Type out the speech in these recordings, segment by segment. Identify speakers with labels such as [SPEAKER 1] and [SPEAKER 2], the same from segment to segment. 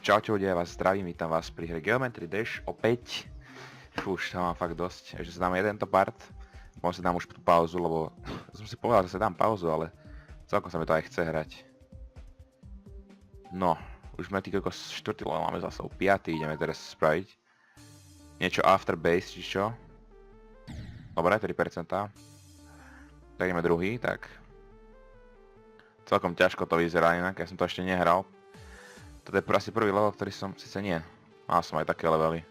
[SPEAKER 1] Čaute ľudia, ja vás zdravím, vítam vás pri hre Geometry Dash opäť. Už to mám fakt dosť, ešte sa dám jeden part, potom si dám už tú pauzu, lebo som si povedal, že sa dám pauzu, ale celkom sa mi to aj chce hrať. No, už sme týko 4. level, máme zase 5. ideme teraz spraviť. Niečo after base, či čo? Dobre, 3%. Tak ideme druhý, tak. Celkom ťažko to vyzerá inak, ja som to ešte nehral. Toto je asi prvý level, ktorý som, síce nie, mal som aj také levely.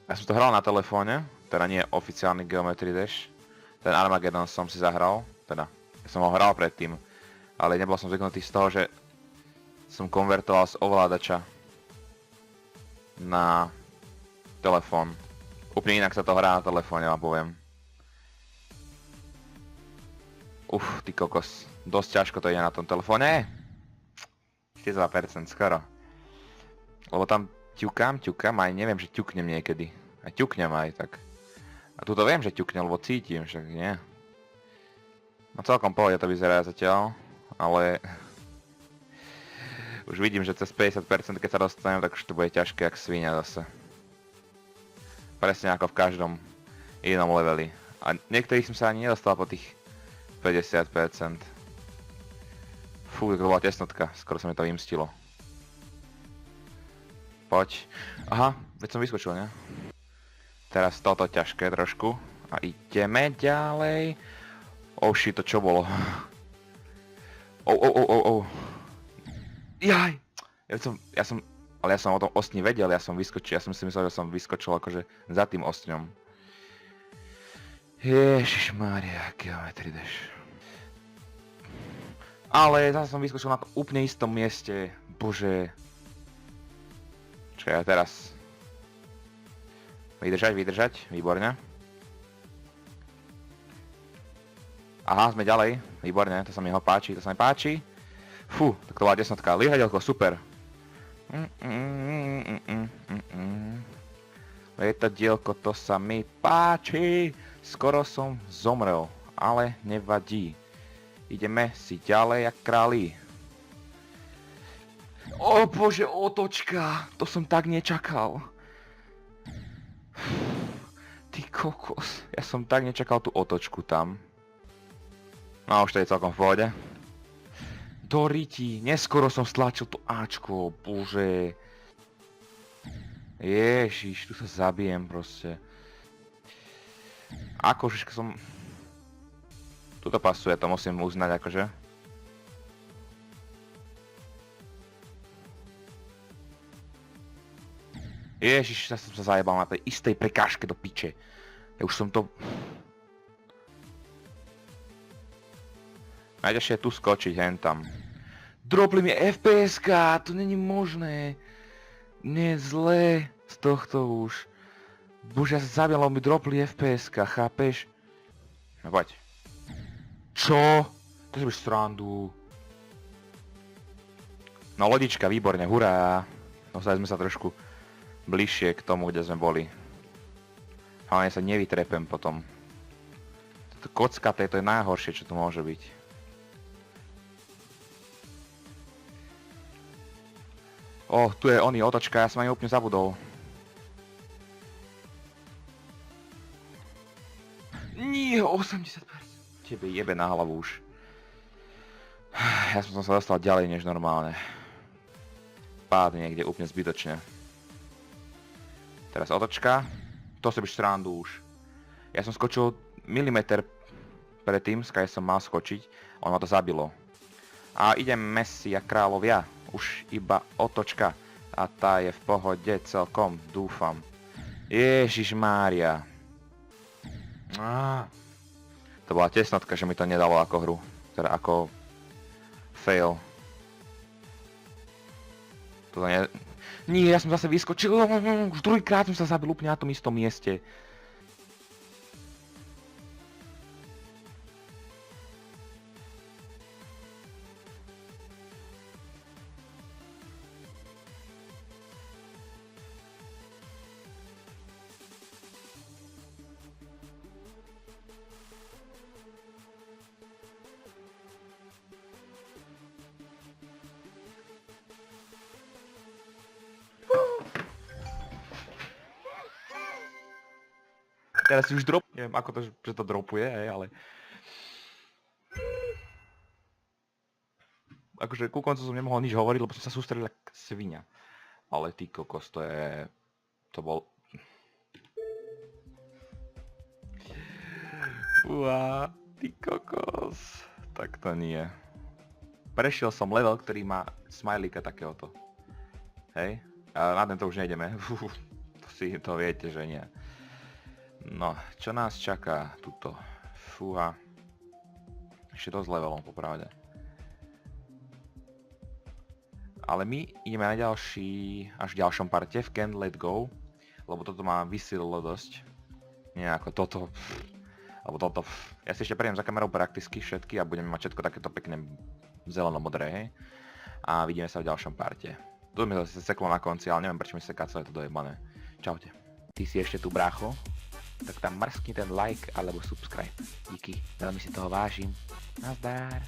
[SPEAKER 1] Ja som to hral na telefóne, teda nie oficiálny Geometry Dash. Ten Armageddon som si zahral, teda ja som ho hral predtým, ale nebol som zvyknutý z toho, že som konvertoval z ovládača na telefón. Úplne inak sa to hrá na telefóne, vám poviem. Ty kokos, dosť ťažko to ide na tom telefóne. 42% skoro. Lebo tam ťukám, aj neviem, že ťuknem niekedy. A ťuknem aj, tak. A tuto viem, že ťuknem, lebo cítim, však nie. No celkom pohode to vyzerá zatiaľ, ale už vidím, že cez 50% keď sa dostanem, tak už to bude ťažké jak svinia zase. Presne ako v každom inom leveli. A niektorých som sa ani nedostal po tých 50%. Fú, to bola tesnotka, skoro sa mi to vymstilo. Poď. Aha, veď som vyskočil, ne? Teraz toto ťažké trošku. A ideme ďalej. Oh shit, to čo bolo? Jaj! Ale ja som o tom ostni vedel, ja som vyskočil, ja som si myslel, že som vyskočil akože za tým ostňom. Ježišmária, Geometry Dash. Ale zase som vyskočil na to úplne istom mieste. Bože. Čo ja teraz? Vydržať, výborne. Aha, sme ďalej. Výborne, to sa mi páči, Fú, tak to bola desnotka. Liehadielko, super. Lietadielko, to sa mi páči. Skoro som zomrel, ale nevadí. Ideme si ďalej jak králi. O bože, otočka! To som tak nečakal. Ty kokos, ja som tak nečakal tú otočku tam. No už to je celkom v pohode. Do riti, neskoro som stlačil to Ačko, bože. Ježiš, tu sa zabijem proste. Akože som... Tuto pasuje, to musím uznať akože. Ježiš, ja som sa zajebal na tej istej prekážke do piče. Ja už som to... Najďažšie je tu skočiť, hentam. Dropli mi FPS-ka, to není možné. Nie je zlé z tohto už. Bože, ja sa zabijal, mi dropli FPS-ka, chápeš? No poď. Čo? To si budeš srandu. No lodička, výborne, hurá. Dostali sme sa trošku bližšie k tomu, kde sme boli. Hlavne sa nevytrepem potom. Toto kockaté, to je najhoršie, čo tu môže byť. Tu je oný otočka, ja som ani úplne zabudol. Nie, 80%. Tebe jebe na hlavu už. Ja som sa dostal ďalej než normálne. Pád niekde úplne zbytočne. Teraz otočka. To si byš srandu už. Ja som skočil milimeter predtým, skade som mal skočiť. On ma to zabilo. A ideme si jak kráľovia. Už iba otočka. A tá je v pohode celkom, dúfam. Ježišmária. To bola tesnotka, že mi to nedalo ako hru. Teda ako... fail. Toto nie... Nie, ja som zase vyskočil. Už druhýkrát som sa zabil úplne na tom istom mieste. Teraz si už drop... Neviem, ako to, že to dropuje, hej, ale... Akože ku koncu som nemohol nič hovoriť, lebo som sa sústredil jak svinia. Ale ty kokos, to je... To bol... Uá, ty kokos. Tak to nie. Prešiel som level, ktorý má smajlíka takéhoto. Hej? A na tento už nejdeme. To viete, že nie. No, čo nás čaká tuto? Fúha. Ešte dosť levelom, popravde. Ale my ideme na ďalší, až v ďalšom parte, v Can't Let Go. Lebo toto ma vysililo dosť. Nie ako toto. Alebo toto. Ja si ešte prejdem za kamerou prakticky všetky a budeme mať všetko takéto pekné zeleno-modré, hej. A vidíme sa v ďalšom parte. Tu mi to seklo na konci, ale neviem prečo mi seká celé to dojebané. Čaute. Ty si ešte tu, brácho? Tak tam mrskni ten like alebo subscribe. Díky, veľmi si toho vážim. Nazdar.